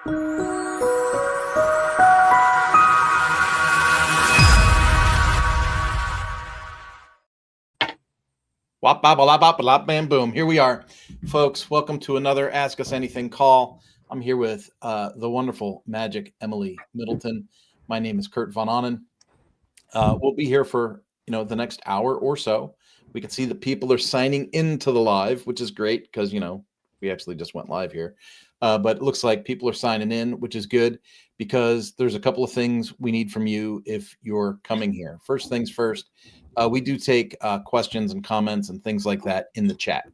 Wop, bop, bop, bop, bop, bam, boom. Here we are, folks. Welcome to another Ask Us Anything call. I'm here with the wonderful Magic Emily Middleton. My name is Kurt Von Onen. We'll be here for the next hour or so. We can see that people are signing into the live, which is great because we actually just went live here. But it looks like people are signing in, which is good because there's a couple of things we need from you if you're coming here. First things first, we do take questions and comments and things like that in the chat.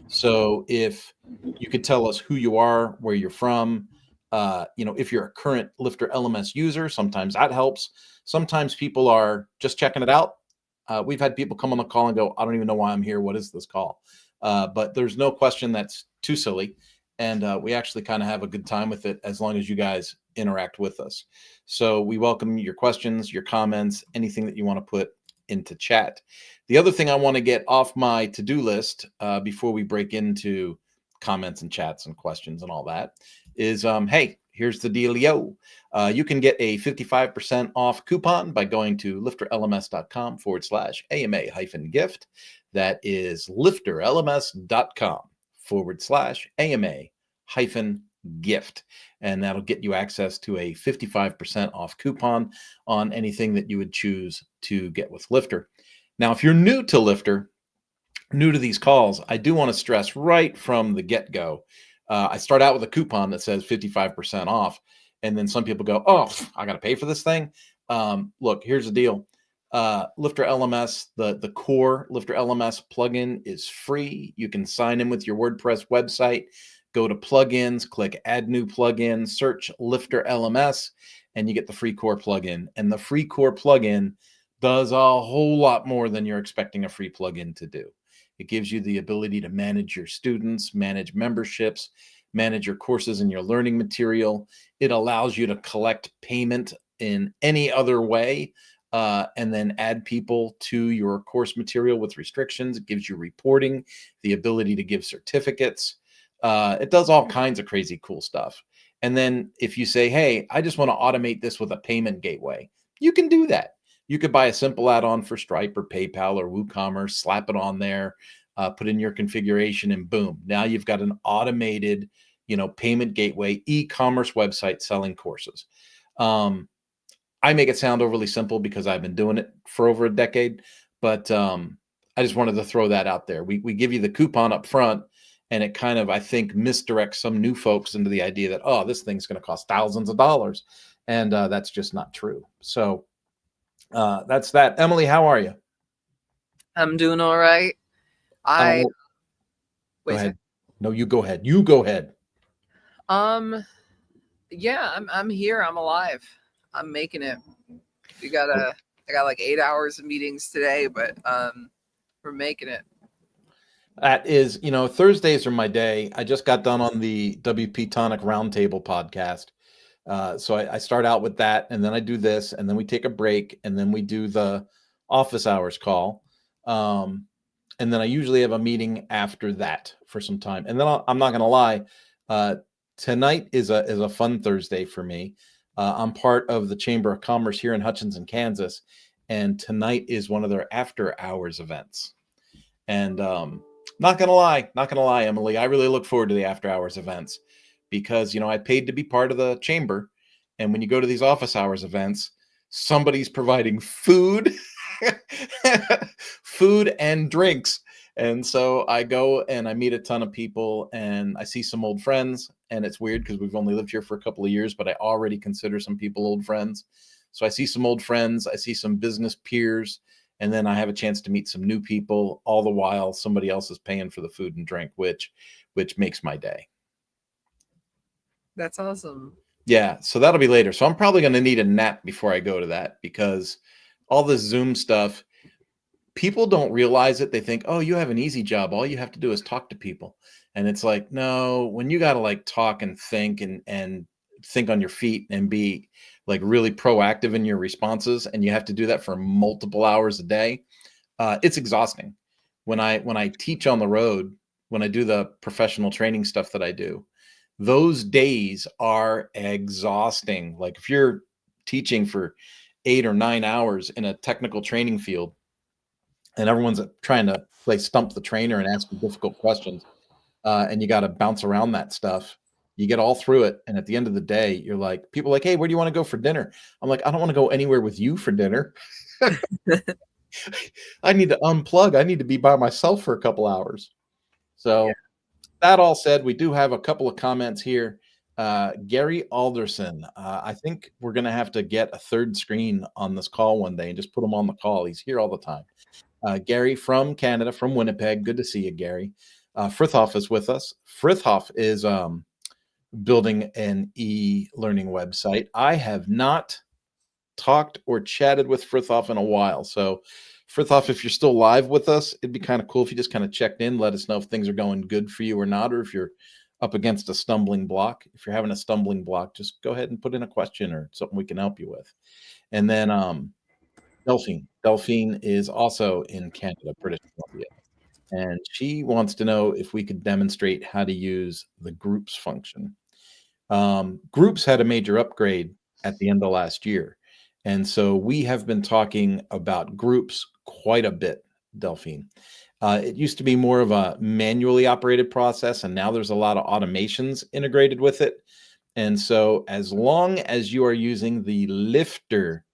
So if you could tell us who you are, where you're from, if you're a current Lifter LMS user, sometimes that helps. Sometimes people are just checking it out. We've had people come on the call and go, I don't even know why I'm here. What is this call? But there's no question that's too silly. And we actually kind of have a good time with it as long as you guys interact with us. So we welcome your questions, your comments, anything that you want to put into chat. The other thing I want to get off my to-do list before we break into comments and chats and questions and all that is, hey, here's the dealio. You can get a 55% off coupon by going to lifterlms.com/AMA-gift. That is lifterlms.com/AMA-gift. And that'll get you access to a 55% off coupon on anything that you would choose to get with Lifter. Now, if you're new to Lifter, new to these calls, I do want to stress right from the get-go, I start out with a coupon that says 55% off. And then some people go, oh, I got to pay for this thing. Look, here's the deal. Lifter LMS, the core Lifter LMS plugin is free. You can sign in with your WordPress website, go to plugins, click add new plugin, search Lifter LMS, and you get the free core plugin. And the free core plugin does a whole lot more than you're expecting a free plugin to do. It gives you the ability to manage your students, manage memberships, manage your courses and your learning material. It allows you to collect payment in any other way and then add people to your course material with restrictions. It gives you reporting, the ability to give certificates. It does all kinds of crazy cool stuff. And then if you say, hey, I just want to automate this with a payment gateway, you can do that. You could buy a simple add-on for Stripe or PayPal or WooCommerce, slap it on there, put in your configuration, and boom. Now you've got an automated, payment gateway, e-commerce website selling courses. I make it sound overly simple because I've been doing it for over a decade, but I just wanted to throw that out there. We give you the coupon up front, and it kind of, I think, misdirects some new folks into the idea that, oh, this thing's going to cost thousands of dollars. And that's just not true. So that's that. Emily, how are you? I'm doing all right. Go ahead. No, you go ahead. You go ahead. Yeah, I'm here. I'm alive. I'm making it. I got like 8 hours of meetings today, but we're making it. That is, Thursdays are my day. I just got done on the WP Tonic Roundtable podcast. So I start out with that, and then I do this, and then we take a break, and then we do the office hours call. And then I usually have a meeting after that for some time. And then I'm not going to lie, tonight is a fun Thursday for me. I'm part of the Chamber of Commerce here in Hutchinson, Kansas, and tonight is one of their after hours events. And not going to lie, Emily, I really look forward to the after hours events because, I paid to be part of the chamber. And when you go to these office hours events, somebody's providing food, food and drinks. And so I go and I meet a ton of people and I see some old friends. And it's weird because we've only lived here for a couple of years, but I already consider some people old friends. So I see some old friends, I see some business peers, and then I have a chance to meet some new people, all the while somebody else is paying for the food and drink, which makes my day. That's awesome. Yeah, so that'll be later. So I'm probably going to need a nap before I go to that because all this Zoom stuff, people don't realize it. They think, oh, you have an easy job. All you have to do is talk to people. And it's like, no, when you got to like talk and think think on your feet and be like really proactive in your responses, and you have to do that for multiple hours a day, it's exhausting. When I teach on the road, when I do the professional training stuff that I do, those days are exhausting. Like if you're teaching for 8 or 9 hours in a technical training field and everyone's trying to play stump the trainer and ask you difficult questions, and you got to bounce around that stuff. You get all through it, and at the end of the day, you're like, people are like, "Hey, where do you want to go for dinner?" I'm like, "I don't want to go anywhere with you for dinner. I need to unplug. I need to be by myself for a couple hours." So, that all said, we do have a couple of comments here. Gary Alderson, I think we're going to have to get a third screen on this call one day and just put him on the call. He's here all the time. Gary from Canada, from Winnipeg. Good to see you, Gary. Frithoff is with us. Frithoff is building an e-learning website. I have not talked or chatted with Frithoff in a while. So, Frithoff, if you're still live with us, it'd be kind of cool if you just kind of checked in, let us know if things are going good for you or not, or if you're up against a stumbling block. If you're having a stumbling block, just go ahead and put in a question or something we can help you with. And then Delphine is also in Canada, British Columbia. And she wants to know if we could demonstrate how to use the groups function. Groups had a major upgrade at the end of last year. And so we have been talking about groups quite a bit, Delphine. It used to be more of a manually operated process, and now there's a lot of automations integrated with it. And so as long as you are using the Lifter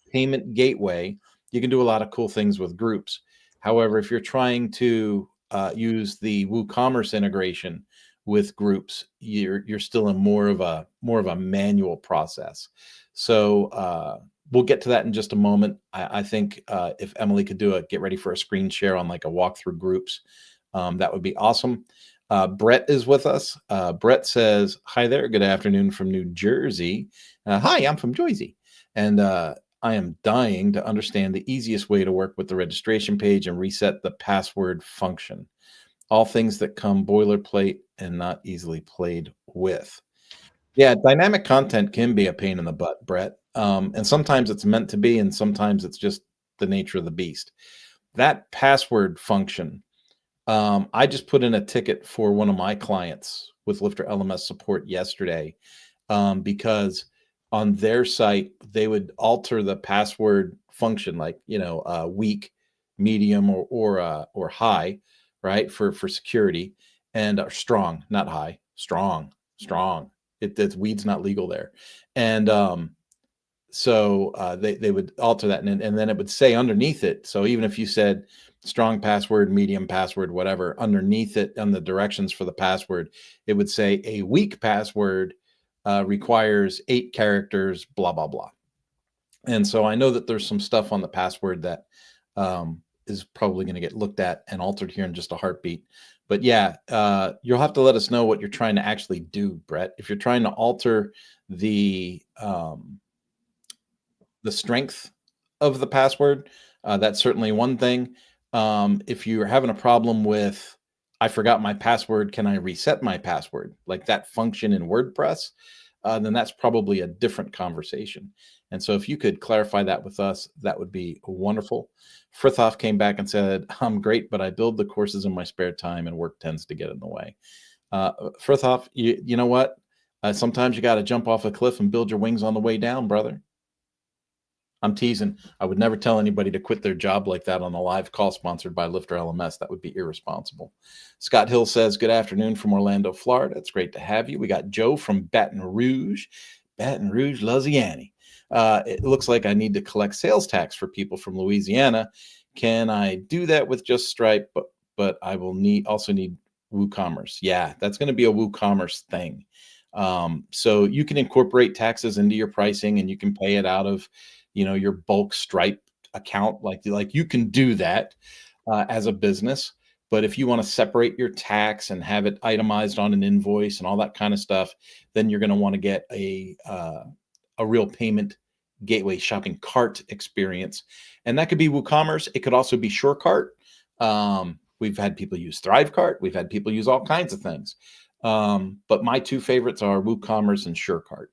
payment gateway, you can do a lot of cool things with groups. However, if you're trying to use the WooCommerce integration with groups, you're still in more of a manual process. So we'll get to that in just a moment. I think if Emily could get ready for a screen share on like a walkthrough groups, that would be awesome. Brett is with us. Brett says, "Hi there. Good afternoon from New Jersey. Hi, I'm from Jersey. And I am dying to understand the easiest way to work with the registration page and reset the password function. All things that come boilerplate and not easily played with." Yeah, dynamic content can be a pain in the butt, Brett. And sometimes it's meant to be, and sometimes it's just the nature of the beast. That password function, I just put in a ticket for one of my clients with Lifter LMS support yesterday, because on their site, they would alter the password function, like, weak, medium, or high, right? For security, and strong, not high, strong. It's weed's not legal there. And so they would alter that, and then it would say underneath it. So even if you said strong password, medium password, whatever, underneath it on the directions for the password, it would say a weak password requires 8 characters, blah, blah, blah. And so I know that there's some stuff on the password that is probably going to get looked at and altered here in just a heartbeat. But yeah, you'll have to let us know what you're trying to actually do, Brett. If you're trying to alter the strength of the password, that's certainly one thing. If you're having a problem with, I forgot my password, can I reset my password? Like that function in WordPress, then that's probably a different conversation. And so if you could clarify that with us, that would be wonderful. Frithoff came back and said, "I'm great, but I build the courses in my spare time and work tends to get in the way." Frithoff, you know what? Sometimes you got to jump off a cliff and build your wings on the way down, brother. I'm teasing. I would never tell anybody to quit their job like that on a live call sponsored by Lifter LMS. That would be irresponsible. Scott Hill says, "Good afternoon from Orlando, Florida. It's great to have you." We got Joe from Baton Rouge, Louisiana. It looks like I need to collect sales tax for people from Louisiana. Can I do that with just Stripe? But I will also need WooCommerce. Yeah, that's going to be a WooCommerce thing. So you can incorporate taxes into your pricing, and you can pay it out of your bulk Stripe account. Like you can do that as a business. But if you want to separate your tax and have it itemized on an invoice and all that kind of stuff, then you're going to want to get a real payment gateway shopping cart experience. And that could be WooCommerce. It could also be SureCart. We've had people use ThriveCart. We've had people use all kinds of things. But my 2 favorites are WooCommerce and SureCart.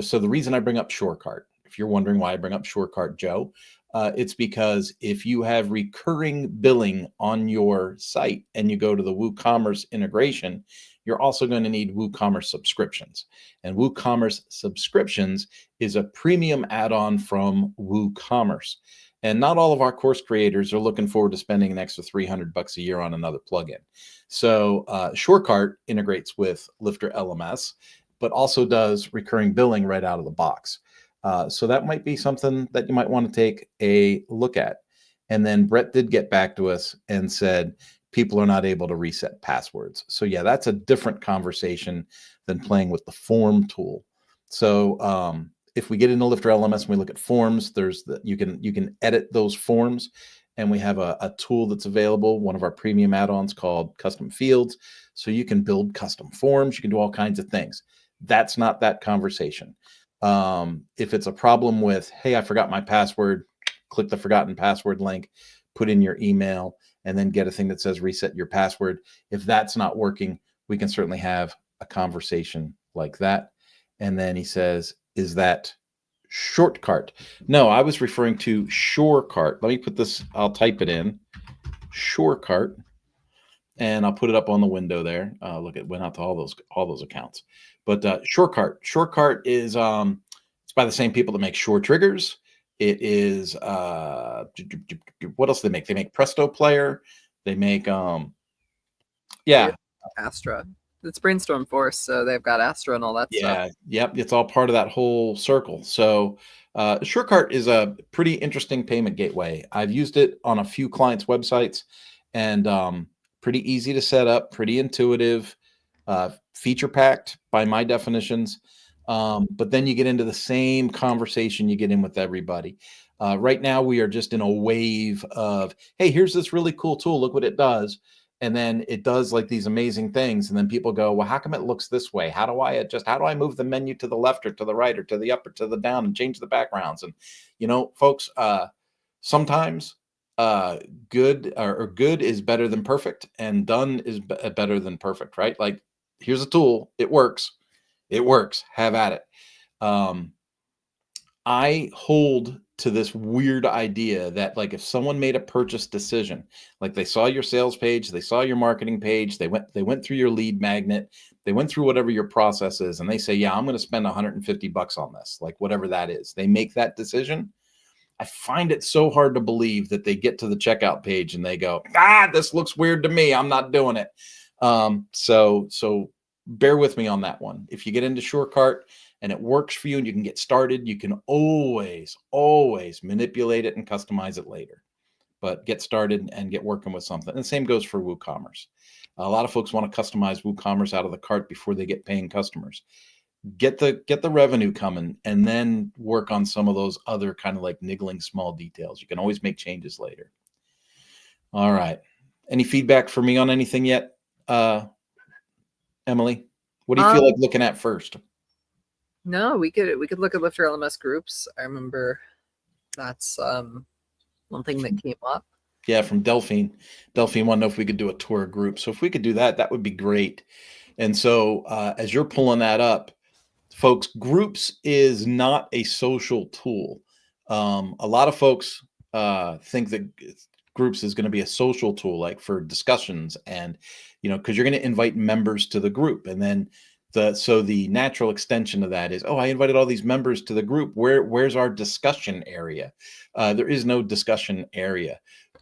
So the reason I bring up SureCart, if you're wondering why I bring up SureCart, Joe, it's because if you have recurring billing on your site and you go to the WooCommerce integration, you're also going to need WooCommerce subscriptions. And WooCommerce subscriptions is a premium add-on from WooCommerce. And not all of our course creators are looking forward to spending an extra $300 a year on another plugin. So SureCart integrates with Lifter LMS, but also does recurring billing right out of the box. So that might be something that you might want to take a look at. And then Brett did get back to us and said, people are not able to reset passwords. So yeah, that's a different conversation than playing with the form tool. So if we get into Lifter LMS and we look at forms, there's you can edit those forms, and we have a tool that's available, one of our premium add-ons called Custom Fields. So you can build custom forms, you can do all kinds of things. That's not that conversation. If it's a problem with, hey, I forgot my password, click the forgotten password link, put in your email, and then get a thing that says reset your password. If that's not working, we can certainly have a conversation like that. And then he says, is that SureCart? No, I was referring to SureCart. Let me put this, I'll type it in, SureCart, and I'll put it up on the window there. Look, it went out to all those accounts. But SureCart is it's by the same people that make Sure Triggers. It is what else do they make? They make Presto Player. They make Astra. It's Brainstorm Force, so they've got Astra and all that stuff. Yep. It's all part of that whole circle. So SureCart is a pretty interesting payment gateway. I've used it on a few clients' websites, and pretty easy to set up, pretty intuitive, feature packed by my definitions. But then you get into the same conversation you get in with everybody. Right now, we are just in a wave of, hey, here's this really cool tool. Look what it does. And then it does like these amazing things. And then people go, well, how come it looks this way? How do I adjust? How do I move the menu to the left or to the right or to the up or to the down and change the backgrounds? And, folks, sometimes good is better than perfect, and done is better than perfect, right? Like, here's a tool. It works. Have at it. I hold to this weird idea that, like, if someone made a purchase decision, like they saw your sales page, they saw your marketing page, they went through your lead magnet, they went through whatever your process is, and they say, yeah, I'm going to spend $150 on this, like whatever that is. They make that decision. I find it so hard to believe that they get to the checkout page and they go, this looks weird to me, I'm not doing it. So bear with me on that one. If you get into SureCart and it works for you and you can get started, you can always manipulate it and customize it later. But get started and get working with something. And the same goes for WooCommerce. A lot of folks want to customize WooCommerce out of the cart before they get paying customers. Get the revenue coming, and then work on some of those other kind of like niggling small details. You can always make changes later. All right. Any feedback for me on anything yet, Emily? What do you feel like looking at first? No, we could look at Lifter LMS groups. I remember that's one thing that came up. Yeah, from Delphine. Delphine wanted to know if we could do a tour group. So if we could do that, that would be great. And so as you're pulling that up, folks, groups is not a social tool. A lot of folks think that groups is going to be a social tool, like for discussions, and because you're going to invite members to the group, and then the natural extension of that is, I invited all these members to the group. Where's our discussion area? There is no discussion area.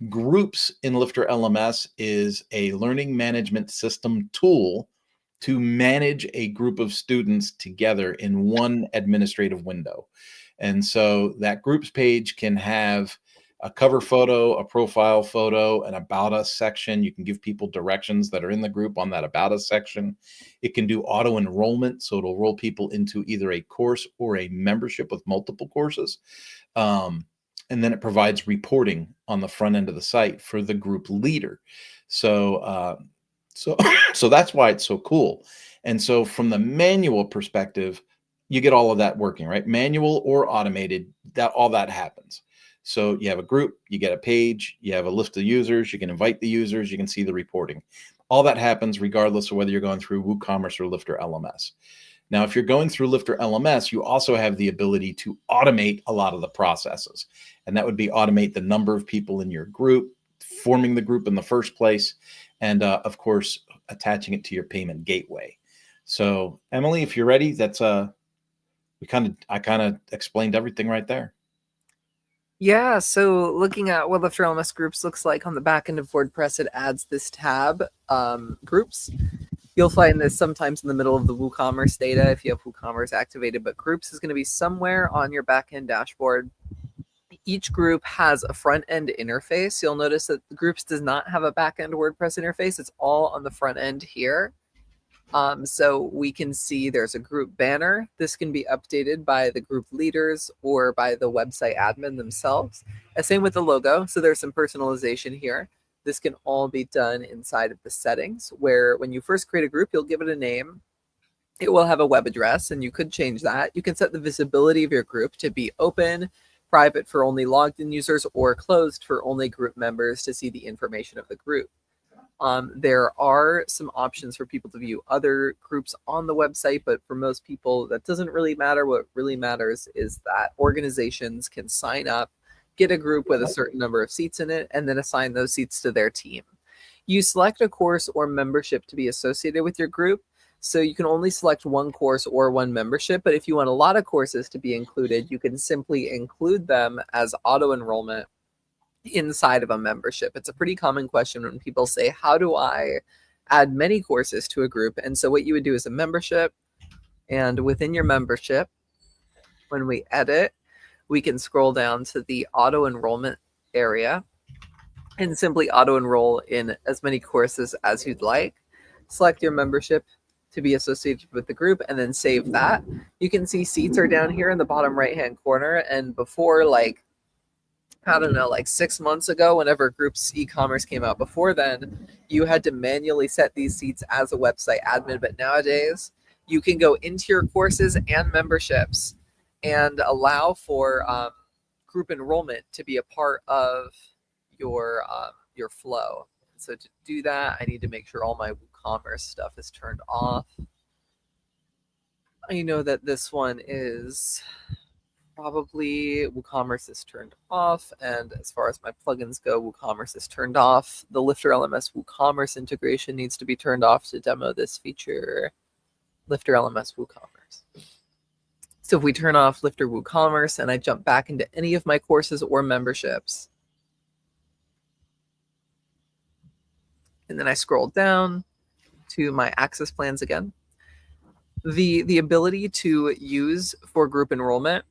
Groups in Lifter LMS is a learning management system tool to manage a group of students together in one administrative window. And so that groups page can have a cover photo, a profile photo, an about us section. You can give people directions that are in the group on that about us section. It can do auto enrollment, so it'll roll people into either a course or a membership with multiple courses. And then it provides reporting on the front end of the site for the group leader. So that's why it's so cool. And so from the manual perspective, you get all of that working, right? Manual or automated, all that happens. So you have a group, you get a page, you have a list of users, you can invite the users, you can see the reporting. All that happens regardless of whether you're going through WooCommerce or Lifter LMS. Now, if you're going through Lifter LMS, you also have the ability to automate a lot of the processes. And that would be automate the number of people in your group, forming the group in the first place, and of course, attaching it to your payment gateway. So Emily, if you're ready, that's I kind of explained everything right there. Yeah, so looking at what Lifter LMS Groups looks like on the back end of WordPress, it adds this tab, Groups. You'll find this sometimes in the middle of the WooCommerce data if you have WooCommerce activated, but Groups is going to be somewhere on your backend dashboard. Each group has a front-end interface. You'll notice that the Groups does not have a back-end WordPress interface. It's all on the front end here. So we can see there's a group banner. This can be updated by the group leaders or by the website admin themselves. Same with the logo. So there's some personalization here. This can all be done inside of the settings, where when you first create a group, you'll give it a name. It will have a web address, and you could change that. You can set the visibility of your group to be open, private for only logged in users, or closed for only group members to see the information of the group. There are some options for people to view other groups on the website, but for most people, that doesn't really matter. What really matters is that organizations can sign up, get a group with a certain number of seats in it, and then assign those seats to their team. You select a course or membership to be associated with your group, so you can only select one course or one membership, but if you want a lot of courses to be included, you can simply include them as auto-enrollment inside of a membership. It's a pretty common question when people say, how do I add many courses to a group? And so what you would do is a membership, and within your membership, when we edit, we can scroll down to the auto enrollment area and simply auto enroll in as many courses as you'd like. Select your membership to be associated with the group and then save that. You can see seats are down here in the bottom right hand corner, and before, like, I don't know, like 6 months ago, whenever Groups e-commerce came out, before then, you had to manually set these seats as a website admin. But nowadays, you can go into your courses and memberships and allow for group enrollment to be a part of your flow. So to do that, I need to make sure all my WooCommerce stuff is turned off. I know that this one is probably WooCommerce is turned off, and as far as my plugins go, WooCommerce is turned off. The Lifter LMS WooCommerce integration needs to be turned off to demo this feature, Lifter LMS WooCommerce. So if we turn off Lifter WooCommerce and I jump back into any of my courses or memberships, and then I scroll down to my access plans again, the ability to use for group enrollment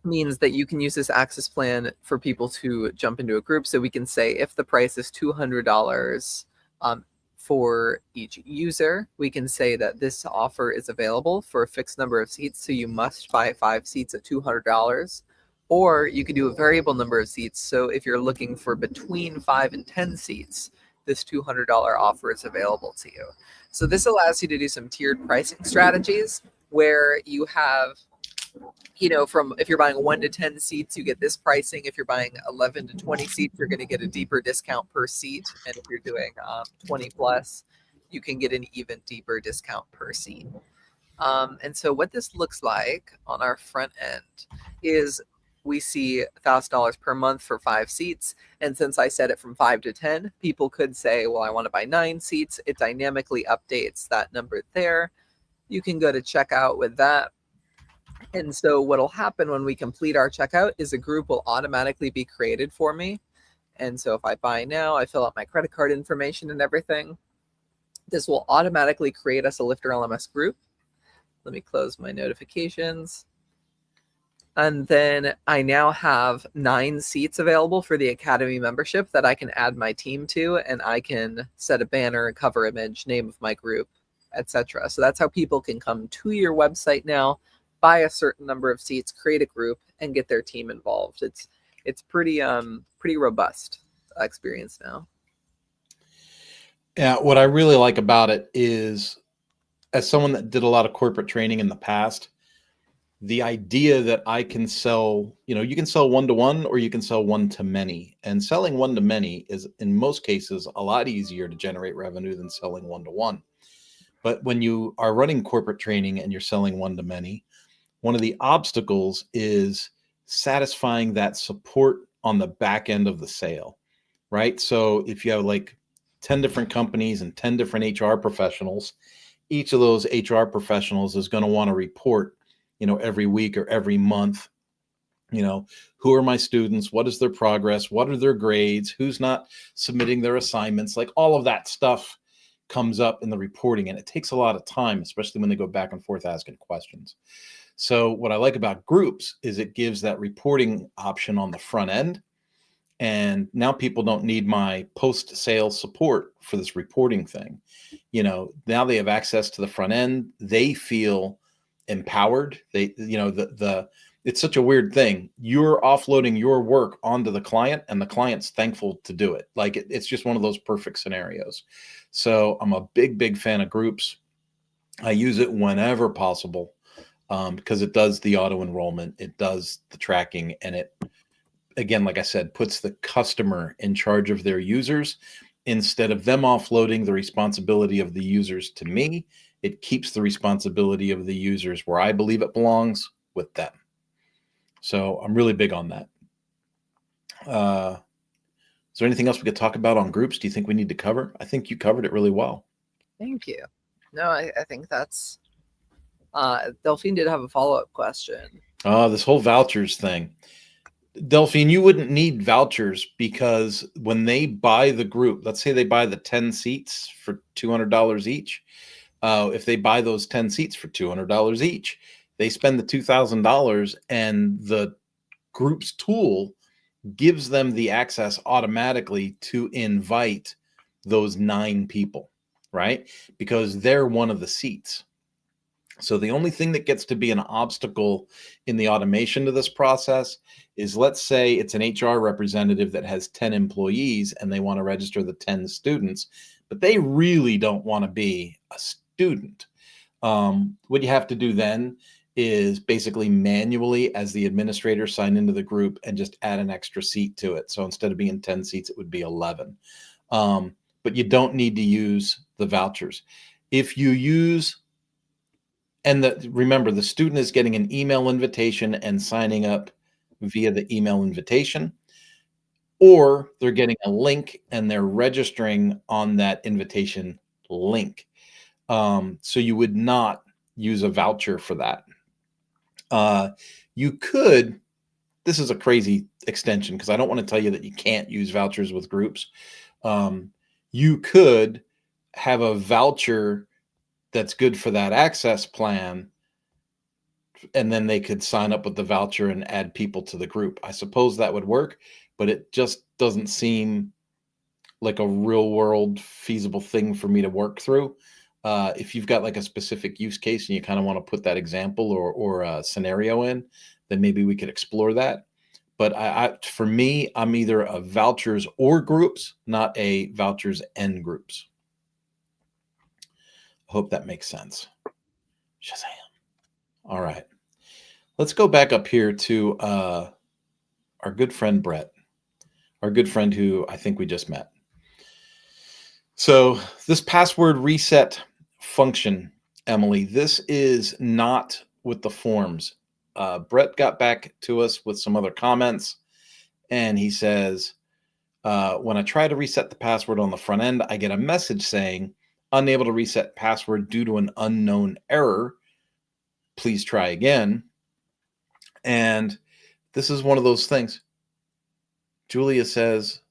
means that you can use this access plan for people to jump into a group. So we can say if the price is $200 for each user, we can say that this offer is available for a fixed number of seats. So you must buy 5 seats at $200, or you could do a variable number of seats. So if you're looking for between 5 and 10 seats, this $200 offer is available to you. So this allows you to do some tiered pricing strategies where you have, you know, from if you're buying 1 to 10 seats, you get this pricing. If you're buying 11 to 20 seats, you're going to get a deeper discount per seat. And if you're doing 20 plus, you can get an even deeper discount per seat. And so what this looks like on our front end is we see $1,000 per month for 5 seats. And since I set it from 5 to 10, people could say, well, I want to buy 9 seats. It dynamically updates that number there. You can go to checkout with that. And so what'll happen when we complete our checkout is a group will automatically be created for me. And so if I buy now, I fill out my credit card information and everything. This will automatically create us a Lifter LMS group. Let me close my notifications. And then I now have 9 seats available for the Academy membership that I can add my team to, and I can set a banner, cover image, name of my group, etc. So that's how people can come to your website now, buy a certain number of seats, create a group, and get their team involved. It's pretty robust experience now. Yeah, what I really like about it is, as someone that did a lot of corporate training in the past, the idea that I can sell, you can sell one-to-one or you can sell one-to-many. And selling one-to-many is, in most cases, a lot easier to generate revenue than selling one-to-one. But when you are running corporate training and you're selling one-to-many, one of the obstacles is satisfying that support on the back end of the sale, right? So if you have like 10 different companies and 10 different HR professionals. Each of those HR professionals is going to want to report, every week or every month, who are my students? What is their progress? What are their grades? Who's not submitting their assignments? Like all of that stuff comes up in the reporting, and it takes a lot of time, especially when they go back and forth asking questions. So what I like about groups is it gives that reporting option on the front end. And now people don't need my post-sale support for this reporting thing. Now they have access to the front end. They feel empowered. It's such a weird thing. You're offloading your work onto the client, and the client's thankful to do it. Like it's just one of those perfect scenarios. So I'm a big, big fan of groups. I use it whenever possible because it does the auto enrollment, it does the tracking, and it, again, like I said, puts the customer in charge of their users. Instead of them offloading the responsibility of the users to me, it keeps the responsibility of the users where I believe it belongs, with them. So I'm really big on that. Is there anything else we could talk about on groups? Do you think we need to cover? I think you covered it really well. Thank you. No, I think that's Delphine did have a follow-up question. This whole vouchers thing. Delphine, you wouldn't need vouchers because when they buy the group, let's say they buy the 10 seats for $200 each. If they buy those 10 seats for $200 each, they spend the $2,000, and the group's tool gives them the access automatically to invite those 9 people, right? Because they're one of the seats. So the only thing that gets to be an obstacle in the automation to this process is, let's say it's an HR representative that has 10 employees and they want to register the 10 students, but they really don't want to be a student. What you have to do then is basically manually, as the administrator, sign into the group and just add an extra seat to it. So instead of being 10 seats, it would be 11. But you don't need to use the vouchers. If you use, remember, the student is getting an email invitation and signing up via the email invitation, or they're getting a link and they're registering on that invitation link. So you would not use a voucher for that. You could, this is a crazy extension because I don't want to tell you that you can't use vouchers with groups. You could have a voucher that's good for that access plan, and then they could sign up with the voucher and add people to the group. I suppose that would work, but it just doesn't seem like a real world feasible thing for me to work through. If you've got like a specific use case and you kind of want to put that example or a scenario in, then maybe we could explore that. But for me, I'm either a vouchers or groups, not a vouchers and groups. Hope that makes sense. Shazam. All right. Let's go back up here to our good friend Brett, our good friend who I think we just met. So this password reset function, Emily, this is not with the forms. Brett got back to us with some other comments, and he says, when I try to reset the password on the front end, I get a message saying, unable to reset password due to an unknown error. Please try again. And this is one of those things. Julia says,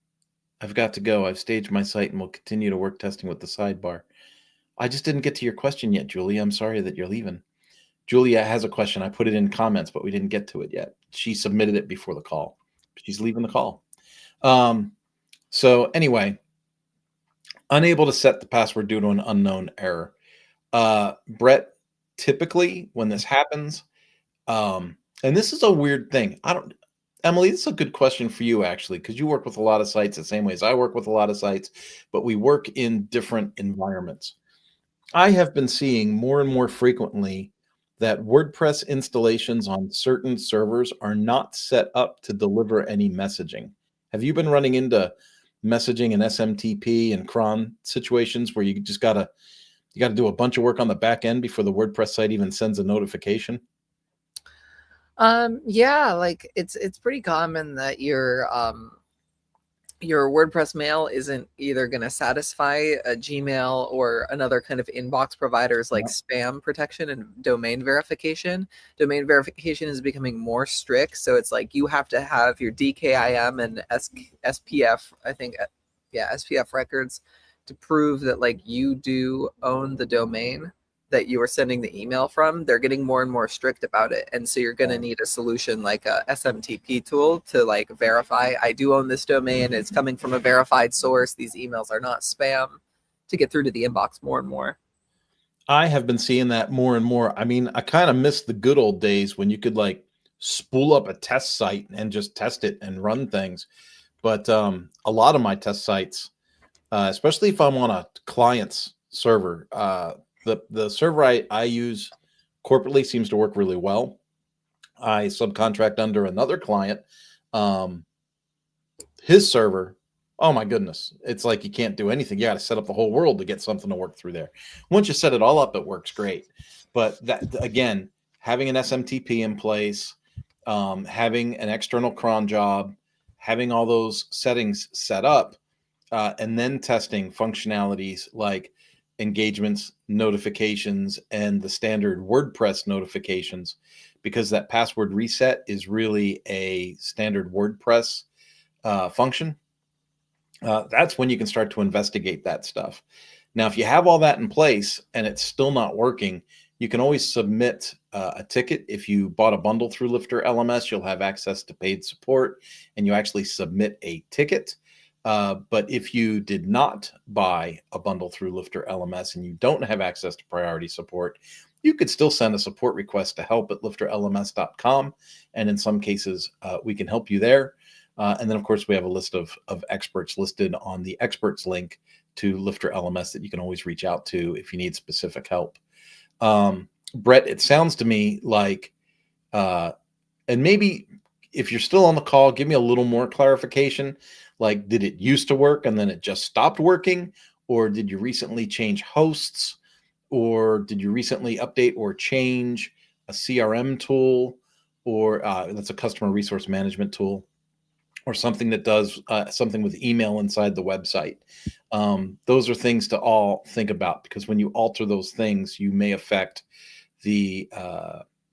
I've got to go. I've staged my site and will continue to work testing with the sidebar. I just didn't get to your question yet, Julia. I'm sorry that you're leaving. Julia has a question. I put it in comments, but we didn't get to it yet. She submitted it before the call. She's leaving the call. So anyway, unable to set the password due to an unknown error. Brett, typically when this happens, and this is a weird thing. Emily, this is a good question for you, actually, because you work with a lot of sites the same way as I work with a lot of sites, but we work in different environments. I have been seeing more and more frequently that WordPress installations on certain servers are not set up to deliver any messaging. Have you been running into messaging and SMTP and cron situations where you just gotta do a bunch of work on the back end before the WordPress site even sends a notification? Yeah, like it's pretty common that your WordPress mail isn't either going to satisfy a Gmail or another kind of inbox providers like Yep. spam protection and domain verification. Domain verification is becoming more strict, so it's like you have to have your DKIM and SPF, I think, yeah, SPF records to prove that like you do own the domain that you are sending the email from. They're getting more and more strict about it, and so you're going to need a solution like a SMTP tool to like verify I do own this domain, it's coming from a verified source, these emails are not spam, to get through to the inbox more and more. I have been seeing that more and more. I mean, I kind of miss the good old days when you could like spool up a test site and just test it and run things. But a lot of my test sites, especially if I'm on a client's server, the server I use corporately seems to work really well. I subcontract under another client. His server, oh my goodness, it's like you can't do anything. You got to set up the whole world to get something to work through there. Once you set it all up, it works great. But that again, having an SMTP in place, having an external cron job, having all those settings set up, and then testing functionalities like engagements, notifications, and the standard WordPress notifications, because that password reset is really a standard WordPress function. That's when you can start to investigate that stuff. Now, if you have all that in place and it's still not working, you can always submit a ticket. If you bought a bundle through Lifter LMS, you'll have access to paid support, and you actually submit a ticket. But if you did not buy a bundle through Lifter LMS and you don't have access to priority support, you could still send a support request to help@lifterlms.com. And in some cases, we can help you there. And then, of course, we have a list of experts listed on the experts link to Lifter LMS that you can always reach out to if you need specific help. Brett, it sounds to me like, and maybe if you're still on the call, give me a little more clarification. Like, did it used to work and then it just stopped working? Or did you recently change hosts? Or did you recently update or change a CRM tool? Or that's a customer resource management tool, or something that does something with email inside the website. Those are things to all think about, because when you alter those things, you may affect the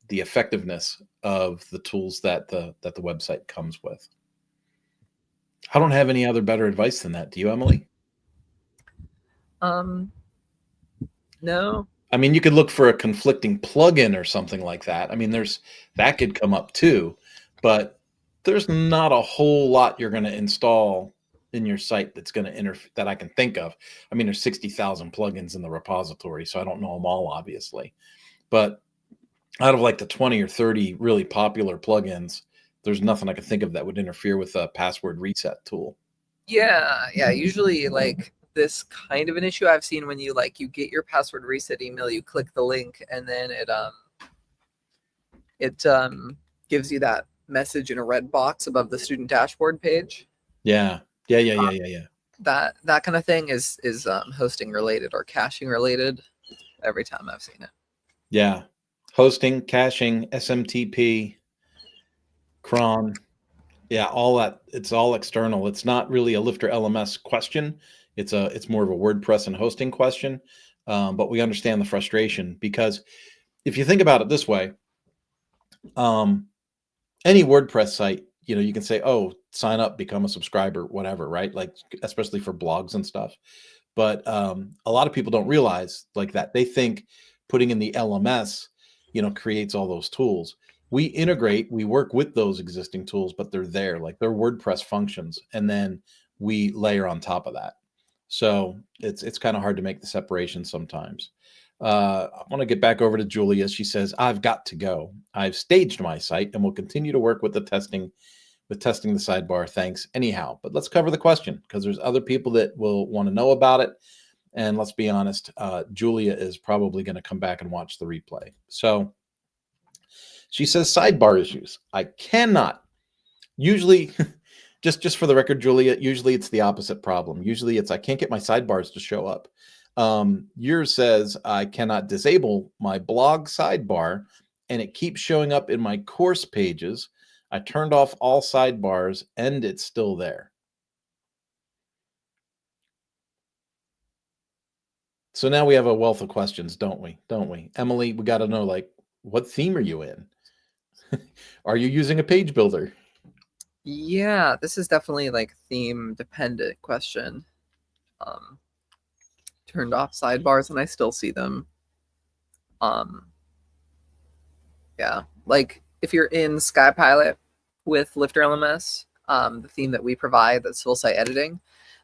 effectiveness of the tools that the website comes with. I don't have any other better advice than that. Do you, Emily? No. I mean, you could look for a conflicting plugin or something like that. I mean, that could come up too, but there's not a whole lot you're going to install in your site that's going to interfere that I can think of. I mean, there's 60,000 plugins in the repository, so I don't know them all, obviously. But out of like the 20 or 30 really popular plugins, there's nothing I can think of that would interfere with a password reset tool. Yeah. Usually, like this kind of an issue I've seen when you get your password reset email, you click the link, and then it gives you that message in a red box above the student dashboard page. Yeah. That kind of thing is hosting related or caching related. Every time I've seen it. Yeah. Hosting, caching, SMTP, cron. Yeah, all that. It's all external. It's not really a Lifter LMS question. It's more of a WordPress and hosting question. But we understand the frustration, because if you think about it this way, any WordPress site, you can say, oh, sign up, become a subscriber, whatever, right? Like, especially for blogs and stuff. But a lot of people don't realize like that. They think putting in the LMS, creates all those tools. We integrate, we work with those existing tools, but they're there, like they're WordPress functions. And then we layer on top of that. So it's kind of hard to make the separation sometimes. I want to get back over to Julia. She says, I've got to go. I've staged my site and will continue to work with testing the sidebar. Thanks anyhow. But let's cover the question, because there's other people that will want to know about it. And let's be honest, Julia is probably going to come back and watch the replay. So she says, sidebar issues. I cannot usually, just for the record, Julia, usually it's the opposite problem. Usually it's, I can't get my sidebars to show up. Yours says, I cannot disable my blog sidebar and it keeps showing up in my course pages. I turned off all sidebars and it's still there. So now we have a wealth of questions, don't we? Don't we? Emily, we got to know, like, what theme are you in? Are you using a page builder? Yeah, this is definitely like theme dependent question. Um, Turned off sidebars and I still see them. Um, yeah, like if you're in SkyPilot with Lifter LMS, the theme that we provide that's full site editing,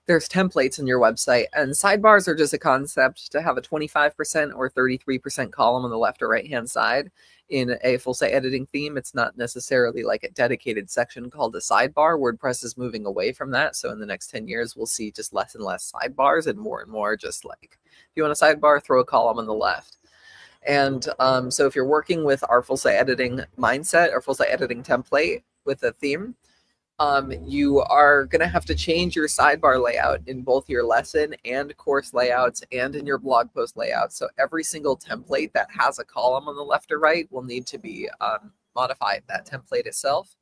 there's templates in your website, and sidebars are just a concept to have a 25% or 33% column on the left or right hand side in a full site editing theme. It's not necessarily like a dedicated section called a sidebar. WordPress is moving away from that. So in the next 10 years, we'll see just less and less sidebars and more just like if you want a sidebar, throw a column on the left. And so if you're working with our full site editing mindset or full site editing template with a theme, you are going to have to change your sidebar layout in both your lesson and course layouts and in your blog post layouts. So every single template that has a column on the left or right will need to be modified, that template itself.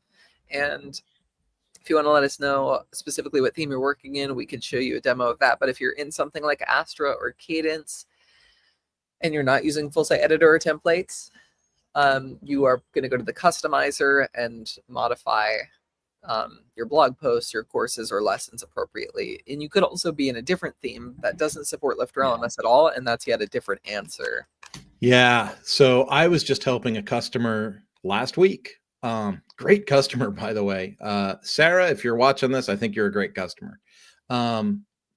And if you want to let us know specifically what theme you're working in, we could show you a demo of that. But if you're in something like Astra or Cadence and you're not using full site editor or templates, you are going to go to the customizer and modify your blog posts, your courses, or lessons appropriately. And you could also be in a different theme that doesn't support Lifter LMS at all, and that's yet a different answer. Yeah. So I was just helping a customer last week. Great customer, by the way. Sarah, if you're watching this, I think you're a great customer.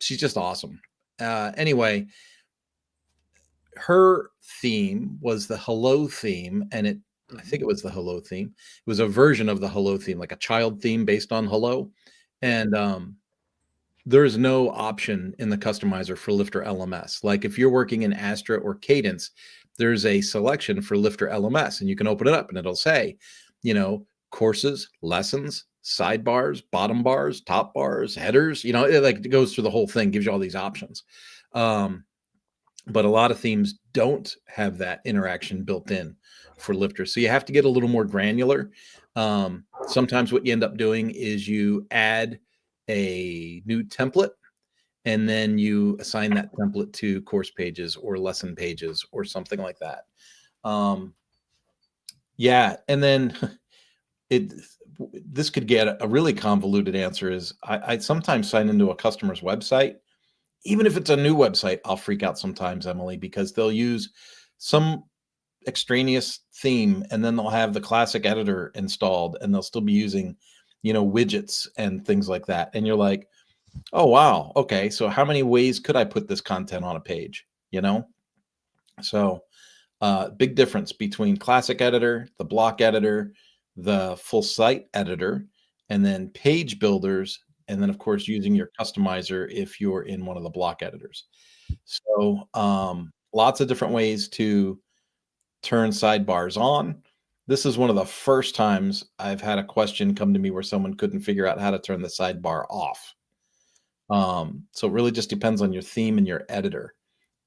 She's just awesome. Anyway, her theme was the Hello theme, and I think it was the Hello theme. It was a version of the Hello theme, like a child theme based on Hello. And there is no option in the customizer for Lifter LMS. Like if you're working in Astra or Cadence, there's a selection for Lifter LMS, and you can open it up and it'll say, courses, lessons, sidebars, bottom bars, top bars, headers, it goes through the whole thing, gives you all these options. But a lot of themes don't have that interaction built in for Lifter. So you have to get a little more granular. Sometimes what you end up doing is you add a new template and then you assign that template to course pages or lesson pages or something like that. Yeah. And then this could get a really convoluted answer is I sometimes sign into a customer's website. Even if it's a new website, I'll freak out sometimes, Emily, because they'll use some extraneous theme and then they'll have the classic editor installed and they'll still be using, widgets and things like that. And you're like, oh, wow. Okay. So how many ways could I put this content on a page? So big difference between classic editor, the block editor, the full site editor, and then page builders. And then, of course, using your customizer if you're in one of the block editors. So lots of different ways to turn sidebars on. This is one of the first times I've had a question come to me where someone couldn't figure out how to turn the sidebar off. So it really just depends on your theme and your editor.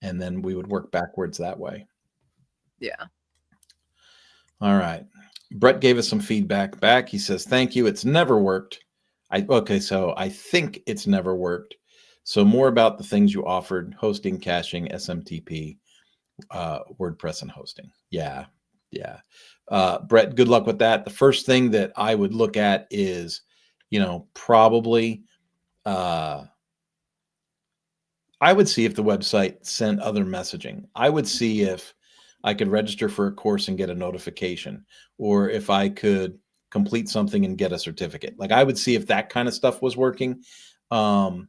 And then we would work backwards that way. Yeah. All right. Brett gave us some feedback back. He says, thank you. It's never worked. So I think it's never worked. So more about the things you offered: hosting, caching, SMTP, WordPress, and hosting. Yeah. Brett, good luck with that. The first thing that I would look at is, probably I would see if the website sent other messaging. I would see if I could register for a course and get a notification, or if I could complete something and get a certificate. Like I would see if that kind of stuff was working. And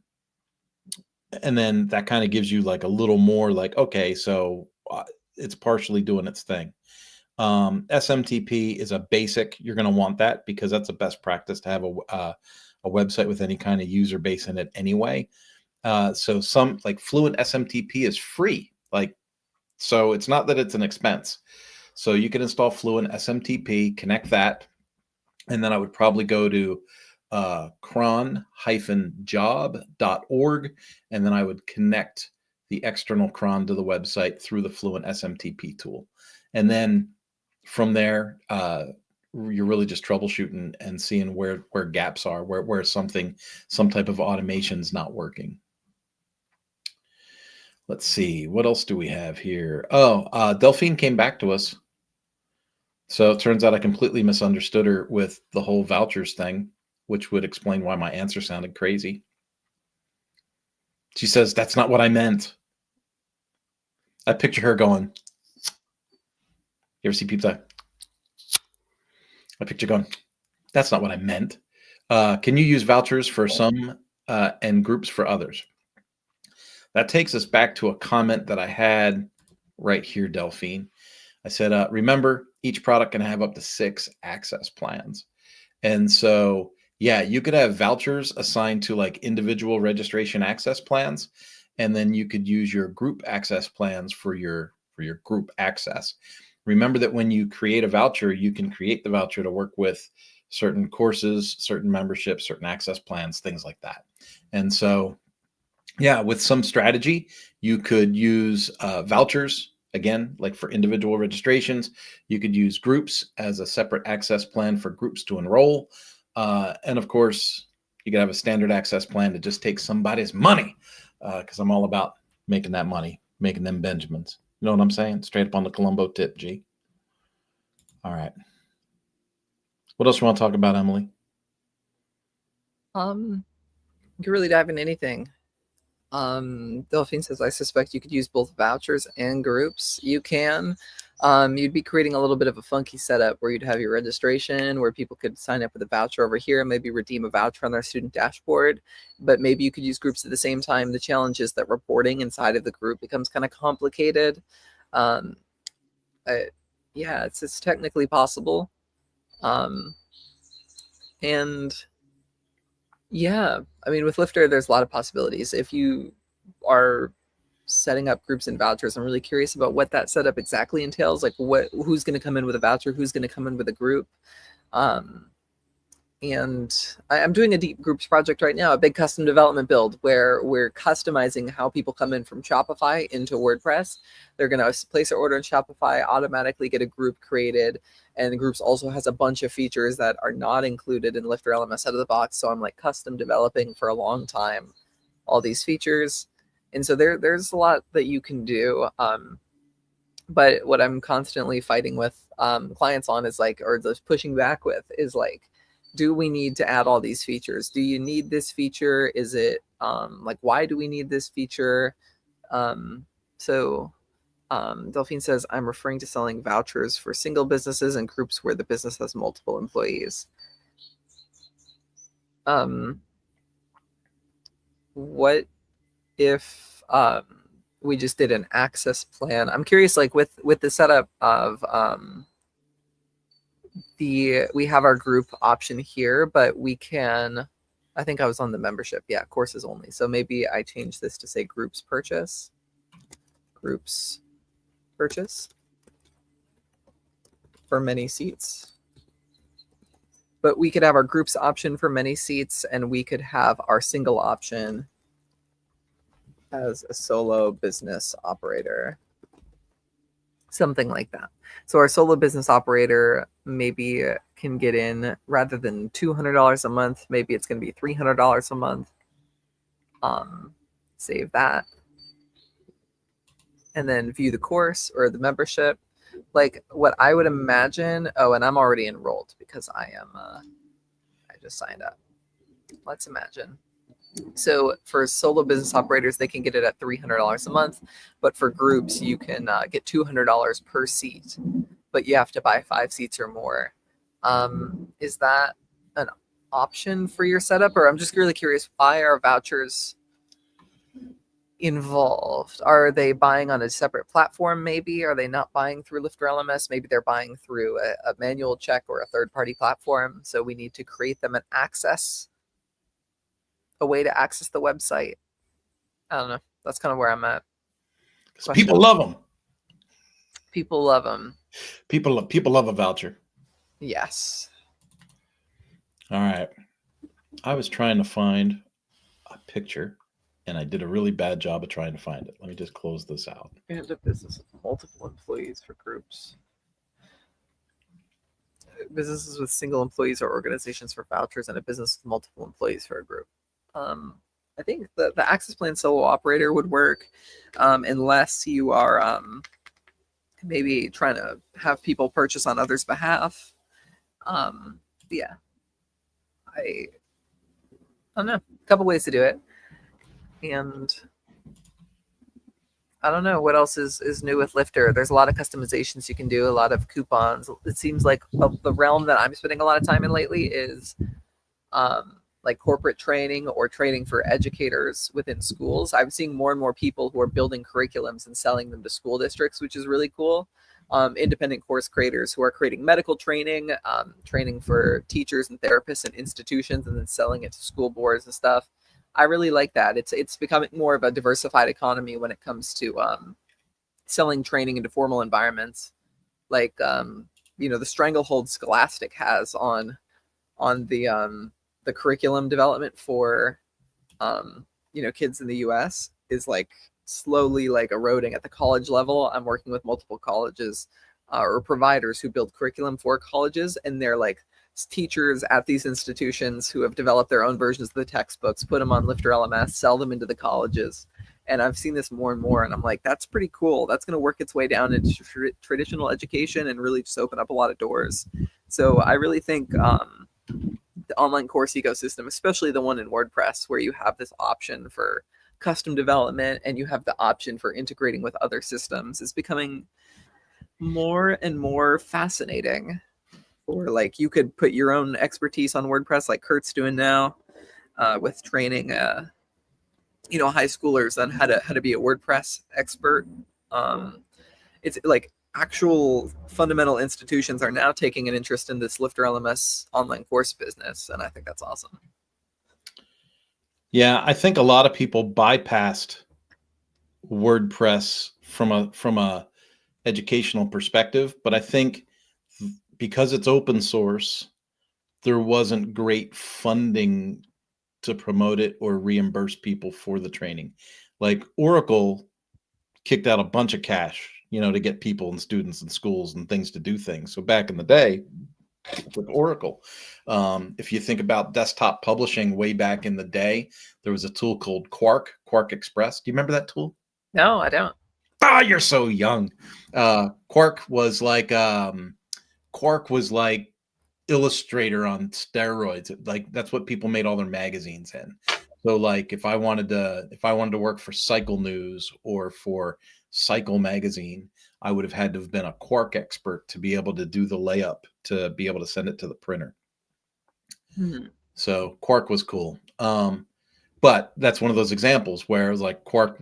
then that kind of gives you like a little more like, okay, so it's partially doing its thing. SMTP is a basic. You're going to want that because that's a best practice to have a website with any kind of user base in it anyway. So some like Fluent SMTP is free. So it's not that it's an expense. So you can install Fluent SMTP, connect that. And then I would probably go to cron-job.org, and then I would connect the external cron to the website through the Fluent SMTP tool. And then from there, you're really just troubleshooting and seeing where gaps are, where some type of automation is not working. Let's see. What else do we have here? Oh, Delphine came back to us. So it turns out I completely misunderstood her with the whole vouchers thing, which would explain why my answer sounded crazy. She says, that's not what I meant. I picture her going, you ever see people that? I picture going, that's not what I meant. Can you use vouchers for some and groups for others? That takes us back to a comment that I had right here, Delphine. I said, remember, each product can have up to 6 access plans. And so, yeah, you could have vouchers assigned to like individual registration access plans, and then you could use your group access plans for your group access. Remember that when you create a voucher, you can create the voucher to work with certain courses, certain memberships, certain access plans, things like that. And so, yeah, with some strategy, you could use vouchers, again, like for individual registrations. You could use groups as a separate access plan for groups to enroll. And of course, you could have a standard access plan to just take somebody's money, because I'm all about making that money, making them Benjamins. You know what I'm saying? Straight up on the Columbo tip, G. All right. What else you want to talk about, Emily? You can really dive into anything. Delphine says, I suspect you could use both vouchers and groups. You can. You'd be creating a little bit of a funky setup where you'd have your registration, where people could sign up with a voucher over here, maybe redeem a voucher on their student dashboard, but maybe you could use groups at the same time. The challenge is that reporting inside of the group becomes kind of complicated. Yeah, it's technically possible. And yeah, I mean, with Lifter, there's a lot of possibilities. If you are setting up groups and vouchers, I'm really curious about what that setup exactly entails. Like, who's going to come in with a voucher, who's going to come in with a group. And I'm doing a deep groups project right now, a big custom development build where we're customizing how people come in from Shopify into WordPress. They're going to place their order in Shopify, automatically get a group created. And the groups also has a bunch of features that are not included in Lifter LMS out of the box. So I'm like custom developing for a long time all these features. And so there's a lot that you can do. But what I'm constantly fighting with clients on is like, or just pushing back with is like, do we need to add all these features? Do you need this feature? Is it like, why do we need this feature? Delphine says, I'm referring to selling vouchers for single businesses and groups where the business has multiple employees. What if we just did an access plan? I'm curious, like with the setup of we have our group option here, but we can, I think I was on the membership. Yeah, courses only. So maybe I change this to say groups purchase for many seats. But we could have our groups option for many seats, and we could have our single option as a solo business operator. Something like that. So our solo business operator maybe can get in, rather than $200 a month, maybe it's going to be $300 a month. Save that. And then view the course or the membership. Like what I would imagine. Oh, and I'm already enrolled because I just signed up. Let's imagine. So for solo business operators, they can get it at $300 a month, but for groups, you can get $200 per seat, but you have to buy 5 seats or more. Is that an option for your setup? Or I'm just really curious, why are vouchers involved? Are they buying on a separate platform? Maybe are they not buying through Lifter LMS? Maybe they're buying through a manual check or a third-party platform. So we need to create them a way to access the website. I don't know. That's kind of where I'm at. People love them. People love them. People love a voucher. Yes. All right. I was trying to find a picture, and I did a really bad job of trying to find it. Let me just close this out. And a business with multiple employees for groups. Businesses with single employees or organizations for vouchers, and a business with multiple employees for a group. I think the access plan solo operator would work, unless you are maybe trying to have people purchase on others' behalf. Yeah, I don't know. A couple ways to do it, and I don't know what else is new with Lifter. There's a lot of customizations you can do, a lot of coupons. It seems like the realm that I'm spending a lot of time in lately is like corporate training or training for educators within schools. I'm seeing more and more people who are building curriculums and selling them to school districts, which is really cool. Independent course creators who are creating medical training, training for teachers and therapists and institutions, and then selling it to school boards and stuff. I really like that. It's becoming more of a diversified economy when it comes to selling training into formal environments, like the stranglehold Scholastic has on the curriculum development for kids in the US is like slowly like eroding at the college level. I'm working with multiple colleges or providers who build curriculum for colleges, and they're like teachers at these institutions who have developed their own versions of the textbooks, put them on Lifter LMS, sell them into the colleges. And I've seen this more and more, and I'm like, that's pretty cool. That's going to work its way down into traditional education and really just open up a lot of doors. So I really think the online course ecosystem, especially the one in WordPress, where you have this option for custom development and you have the option for integrating with other systems, is becoming more and more fascinating. Or like you could put your own expertise on WordPress, like Kurt's doing now, with training high schoolers on how to be a WordPress expert. It's like actual fundamental institutions are now taking an interest in this Lifter LMS online course business, and I think that's awesome. Yeah, I think a lot of people bypassed WordPress from a educational perspective, but I think because it's open source, there wasn't great funding to promote it or reimburse people for the training. Like Oracle kicked out a bunch of cash, to get people and students and schools and things to do things. So back in the day with Oracle, if you think about desktop publishing way back in the day, there was a tool called Quark Express. Do you remember that tool? No, I don't. You're so young. Quark was like Illustrator on steroids. Like that's what people made all their magazines in. So like if I wanted to work for Cycle News or for Cycle Magazine, I would have had to have been a Quark expert to be able to do the layup to be able to send it to the printer. Mm-hmm. So Quark was cool. But that's one of those examples where it was like Quark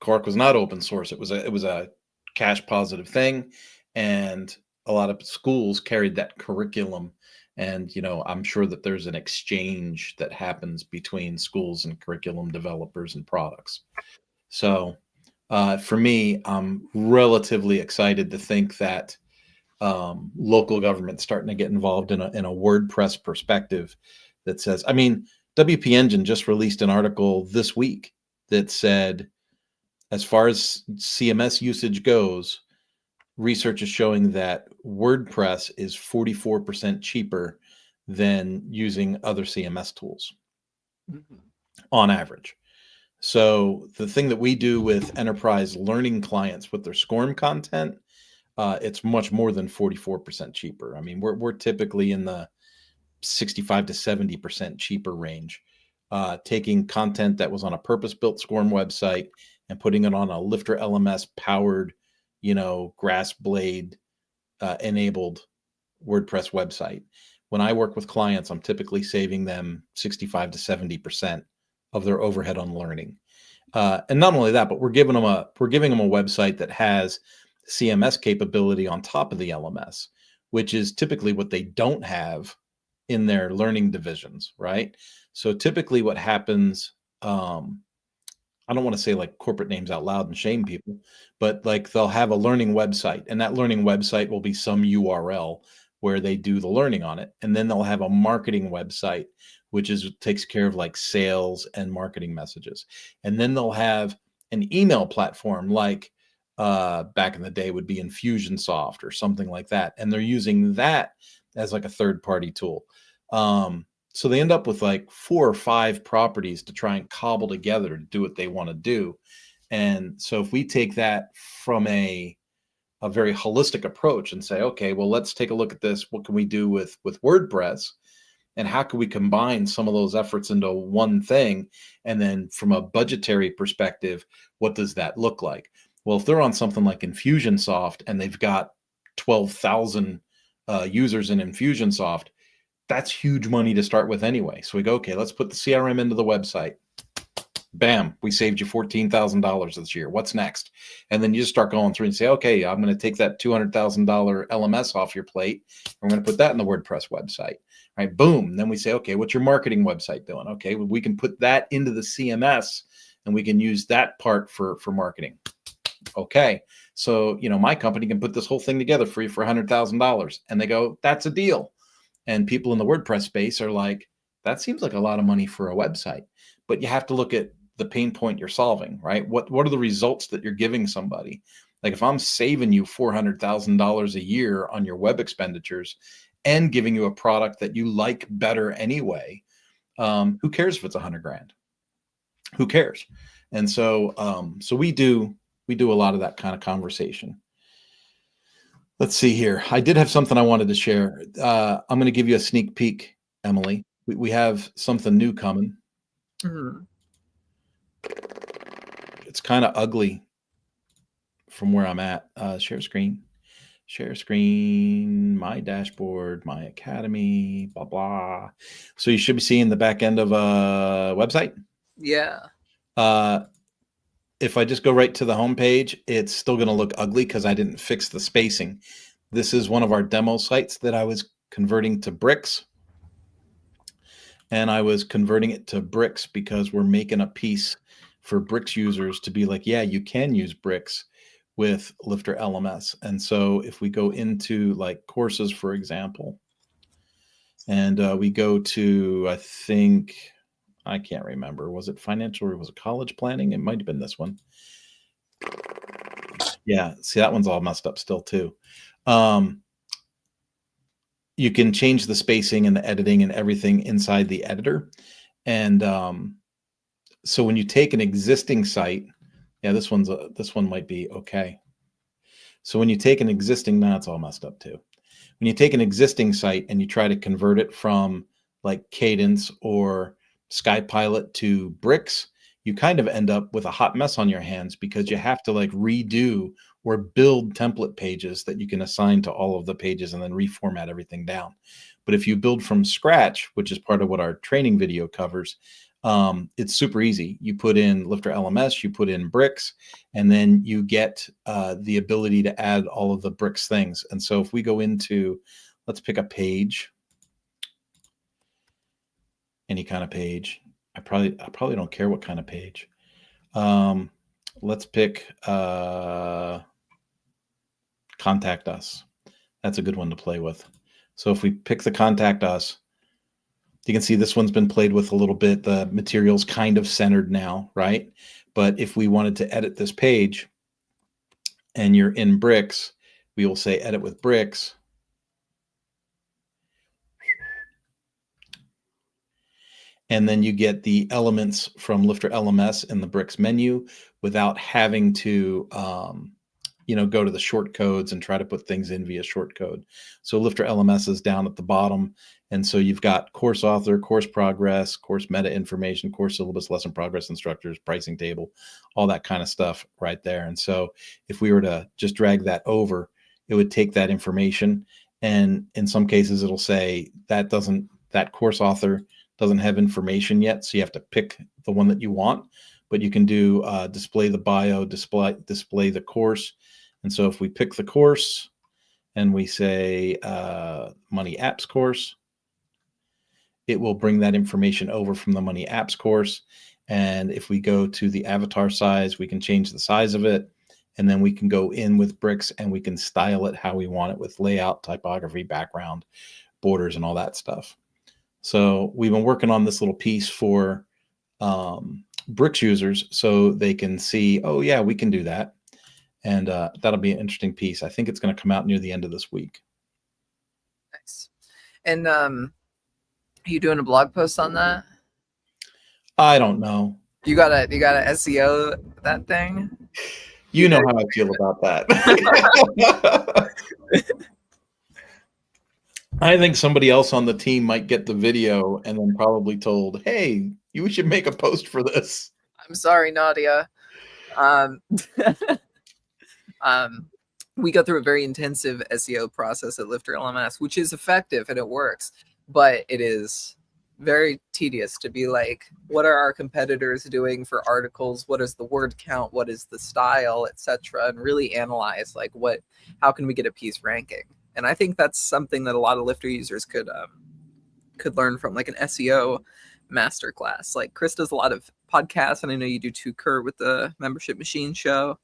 was not open source. It was a cash positive thing, and a lot of schools carried that curriculum. And I'm sure that there's an exchange that happens between schools and curriculum developers and products. So for me, I'm relatively excited to think that local government's starting to get involved in a WordPress perspective that says, I mean, WP Engine just released an article this week that said, as far as CMS usage goes, research is showing that WordPress is 44% cheaper than using other CMS tools on average. So the thing that we do with enterprise learning clients with their SCORM content, it's much more than 44% cheaper. I mean, we're typically in the 65 to 70% cheaper range, taking content that was on a purpose-built SCORM website and putting it on a Lifter LMS powered, GrassBlade enabled WordPress website. When I work with clients, I'm typically saving them 65 to 70% of their overhead on learning. And not only that, but we're giving them a website that has CMS capability on top of the LMS, which is typically what they don't have in their learning divisions, right? So typically what happens, I don't want to say like corporate names out loud and shame people, but like they'll have a learning website, and that learning website will be some URL where they do the learning on it. And then they'll have a marketing website, which takes care of like sales and marketing messages. And then they'll have an email platform like back in the day would be Infusionsoft or something like that. And they're using that as like a third-party tool. So they end up with like 4 or 5 properties to try and cobble together to do what they want to do. And so if we take that from a very holistic approach and say, okay, well, let's take a look at this. What can we do with WordPress? And how can we combine some of those efforts into one thing? And then from a budgetary perspective, what does that look like? Well, if they're on something like Infusionsoft and they've got 12,000 users in Infusionsoft, that's huge money to start with anyway. So we go, okay, let's put the CRM into the website. Bam, we saved you $14,000 this year. What's next? And then you just start going through and say, okay, I'm going to take that $200,000 LMS off your plate. We're going to put that in the WordPress website. Right? Boom. Then we say, okay, what's your marketing website doing? Okay, well, we can put that into the CMS and we can use that part for marketing. Okay, so my company can put this whole thing together for you for $100,000, and they go, that's a deal. And people in the WordPress space are like, that seems like a lot of money for a website. But you have to look at the pain point you're solving, right? What are the results that you're giving somebody? Like if I'm saving you $400,000 a year on your web expenditures and giving you a product that you like better anyway, who cares if it's $100,000? Who cares? And so, so we do a lot of that kind of conversation. Let's see here. I did have something I wanted to share. I'm going to give you a sneak peek, Emily. We have something new coming. Mm-hmm. It's kind of ugly from where I'm at. Share screen, my dashboard, my academy, blah, blah. So you should be seeing the back end of a website. Yeah. If I just go right to the home page, it's still going to look ugly because I didn't fix the spacing. This is one of our demo sites that I was converting to Bricks. And I was converting it to Bricks because we're making a piece for Bricks users to be like, yeah, you can use Bricks with Lifter LMS. And so if we go into like courses, for example, and we go to, I can't remember, was it financial or was it college planning? It might have been this one. Yeah, see, that one's all messed up still too. You can change the spacing and the editing and everything inside the editor. And so when you take an existing site, yeah, this one might be okay. So when you take an existing, it's all messed up too. When you take an existing site and you try to convert it from like Cadence or SkyPilot to Bricks, you kind of end up with a hot mess on your hands because you have to like redo or build template pages that you can assign to all of the pages and then reformat everything down. But if you build from scratch, which is part of what our training video covers, it's super easy. You put in Lifter LMS, you put in Bricks, and then you get the ability to add all of the Bricks things. And so if we go into, let's pick a page, any kind of page. I probably don't care what kind of page. Let's pick Contact Us. That's a good one to play with. So if we pick the Contact Us, you can see this one's been played with a little bit. The material's kind of centered now, right? But if we wanted to edit this page and you're in Bricks, we will say edit with Bricks. And then you get the elements from Lifter LMS in the Bricks menu without having to, go to the short codes and try to put things in via short code. So Lifter LMS is down at the bottom. And so you've got course author, course progress, course meta information, course syllabus, lesson progress instructors, pricing table, all that kind of stuff right there. And so if we were to just drag that over, it would take that information. And in some cases, it'll say that course author doesn't have information yet. So you have to pick the one that you want, but you can do display the bio, display the course. And so if we pick the course and we say Money Apps course, it will bring that information over from the Money Apps course. And if we go to the avatar size, we can change the size of it. And then we can go in with Bricks and we can style it how we want it with layout, typography, background, borders, and all that stuff. So we've been working on this little piece for Bricks users so they can see, oh yeah, we can do that. And that'll be an interesting piece. I think it's going to come out near the end of this week. Nice. And Are you doing a blog post on that? I don't know. You gotta SEO that thing. You know how I feel about that. I think somebody else on the team might get the video and then probably told, "Hey, you should make a post for this." I'm sorry, Nadia. Um, we go through a very intensive SEO process at Lifter LMS, which is effective and it works, but it is very tedious to be like, what are our competitors doing for articles? What is the word count? What is the style, etc., and really analyze like how can we get a piece ranking? And I think that's something that a lot of Lifter users could learn from, like an SEO masterclass. Like Chris does a lot of podcasts, and I know you do too, Kurt, with the Membership Machine show.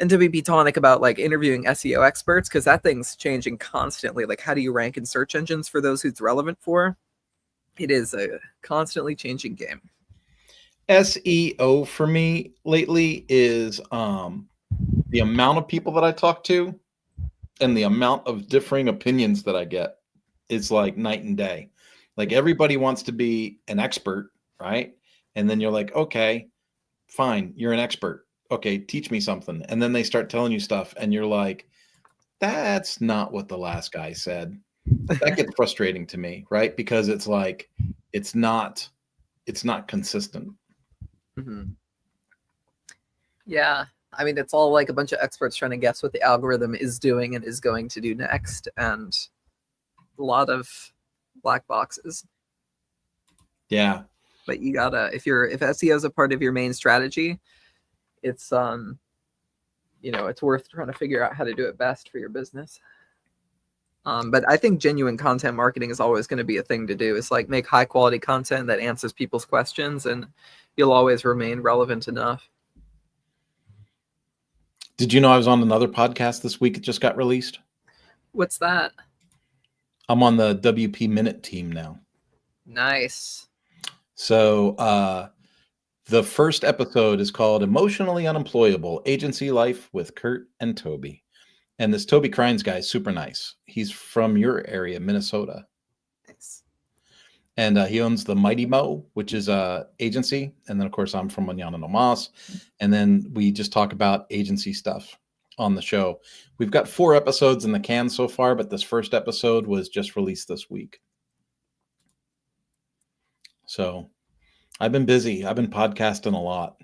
And to be tonic about like interviewing SEO experts, because that thing's changing constantly. Like, how do you rank in search engines for those who's relevant for? It is a constantly changing game. SEO for me lately is the amount of people that I talk to and the amount of differing opinions that I get is like night and day. Like everybody wants to be an expert, right? And then you're like, okay, fine, you're an expert. Okay, teach me something. And then they start telling you stuff and you're like, that's not what the last guy said. That gets frustrating to me, right? Because it's like it's not consistent. Mm-hmm. Yeah. I mean, it's all like a bunch of experts trying to guess what the algorithm is doing and is going to do next, and a lot of black boxes. Yeah. But you gotta, if SEO is a part of your main strategy, it's it's worth trying to figure out how to do it best for your business. But I think genuine content marketing is always going to be a thing to do. It's like make high quality content that answers people's questions, and you'll always remain relevant enough. Did you know I was on another podcast this week? It just got released. What's that? I'm on the WP Minute team now. Nice. So the first episode is called Emotionally Unemployable Agency Life with Kurt and Toby. And this Toby Crines guy is super nice. He's from your area, Minnesota. Nice. And he owns the Mighty Mo, which is a agency. And then, of course, I'm from Manana no Mas. And then we just talk about agency stuff on the show. We've got 4 episodes in the can so far, but this first episode was just released this week. So I've been busy. I've been podcasting a lot.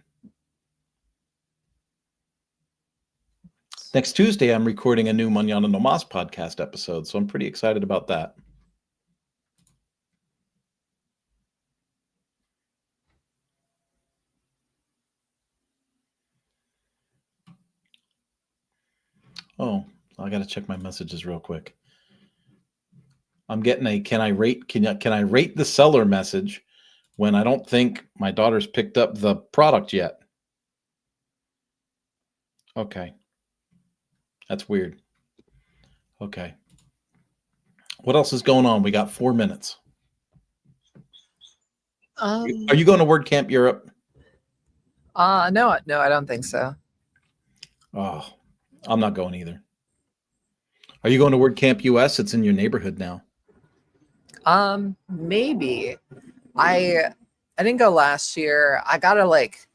Next Tuesday, I'm recording a new Manana no Mas podcast episode. So I'm pretty excited about that. Oh, I got to check my messages real quick. I'm getting a can I rate the seller message when I don't think my daughter's picked up the product yet. Okay. That's weird. Okay. What else is going on? We got 4 minutes. Are you going to WordCamp Europe? No, I don't think so. Oh, I'm not going either. Are you going to WordCamp US? It's in your neighborhood now. Maybe. I didn't go last year. I gotta like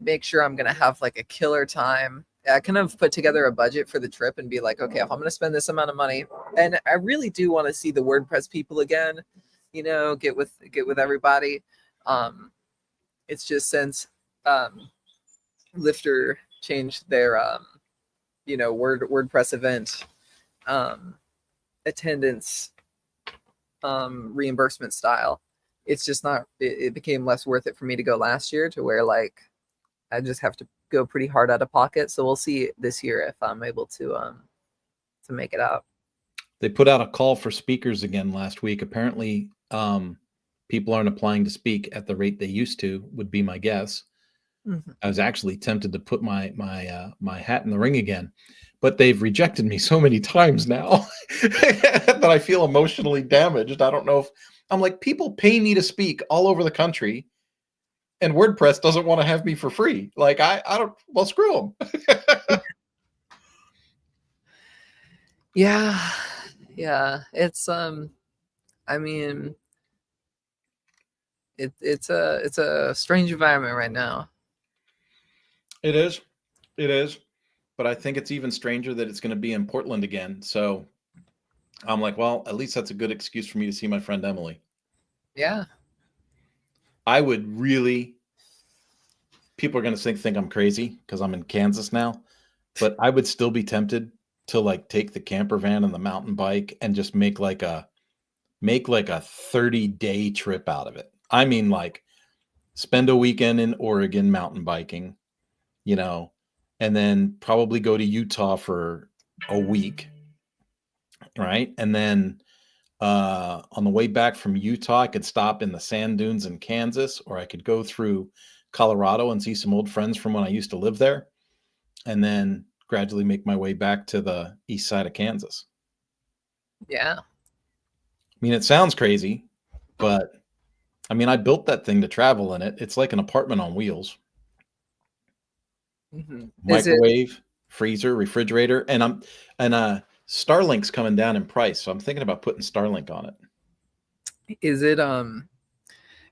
make sure I'm gonna have like a killer time. I kind of put together a budget for the trip and be like, okay, if I'm gonna spend this amount of money, and I really do want to see the WordPress people again, get with everybody. It's just since Lifter changed their WordPress event attendance reimbursement style, it's just not, it became less worth it for me to go last year, to where like I just have to go pretty hard out of pocket. So we'll see this year if I'm able to make it out. They put out a call for speakers again last week. Apparently, people aren't applying to speak at the rate they used to, would be my guess. Mm-hmm. I was actually tempted to put my hat in the ring again, but they've rejected me so many times now that I feel emotionally damaged. I don't know if I'm like, people pay me to speak all over the country, and WordPress doesn't want to have me for free. Like I don't. Well, screw them. Yeah. It's I mean, It's a strange environment right now. It is. It is. But I think it's even stranger that it's going to be in Portland again. So I'm like, well, at least that's a good excuse for me to see my friend Emily. Yeah. I would really, people are going to think I'm crazy because I'm in Kansas now, but I would still be tempted to like take the camper van and the mountain bike and just make like a 30-day trip out of it. I mean, like spend a weekend in Oregon mountain biking, you know, and then probably go to Utah for a week, right? And then on the way back from Utah, I could stop in the sand dunes in Kansas, or I could go through Colorado and see some old friends from when I used to live there, and then gradually make my way back to the east side of Kansas. Yeah. I mean, it sounds crazy, but I mean, I built that thing to travel in it. It's like an apartment on wheels. Mm-hmm. Microwave, freezer, refrigerator, and Starlink's coming down in price, so I'm thinking about putting Starlink on it. Is it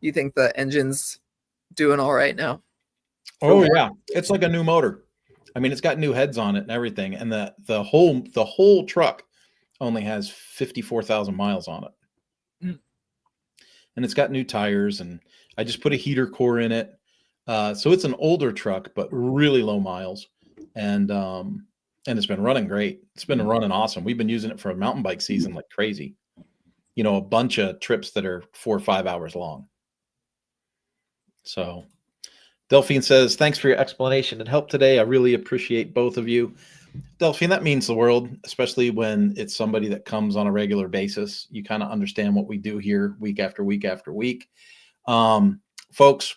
you think the engine's doing all right now? Oh yeah, it's like a new motor. I mean, it's got new heads on it and everything, and the whole truck only has 54,000 miles on it. Mm. And it's got new tires, and I just put a heater core in it. So it's an older truck, but really low miles, and it's been running great. It's been running awesome. We've been using it for a mountain bike season like crazy. You know, a bunch of trips that are 4 or 5 hours long. So Delphine says, thanks for your explanation and help today. I really appreciate both of you. Delphine, that means the world, especially when it's somebody that comes on a regular basis. You kind of understand what we do here week after week after week. Folks,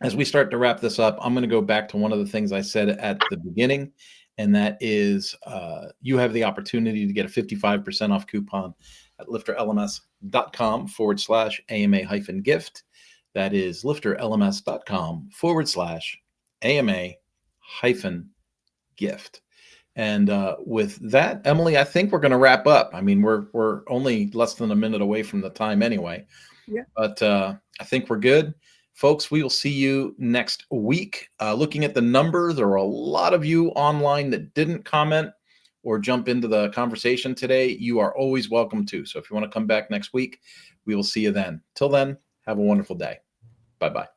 as we start to wrap this up, I'm going to go back to one of the things I said at the beginning, and that is you have the opportunity to get a 55% off coupon at lifterlms.com/AMA-gift. That is lifterlms.com/AMA-gift. And with that, Emily, I think we're going to wrap up. I mean, we're only less than a minute away from the time anyway. Yeah. But I think we're good. Folks, we will see you next week. Looking at the numbers, there are a lot of you online that didn't comment or jump into the conversation today. You are always welcome to. So if you want to come back next week, we will see you then. Till then, have a wonderful day. Bye-bye.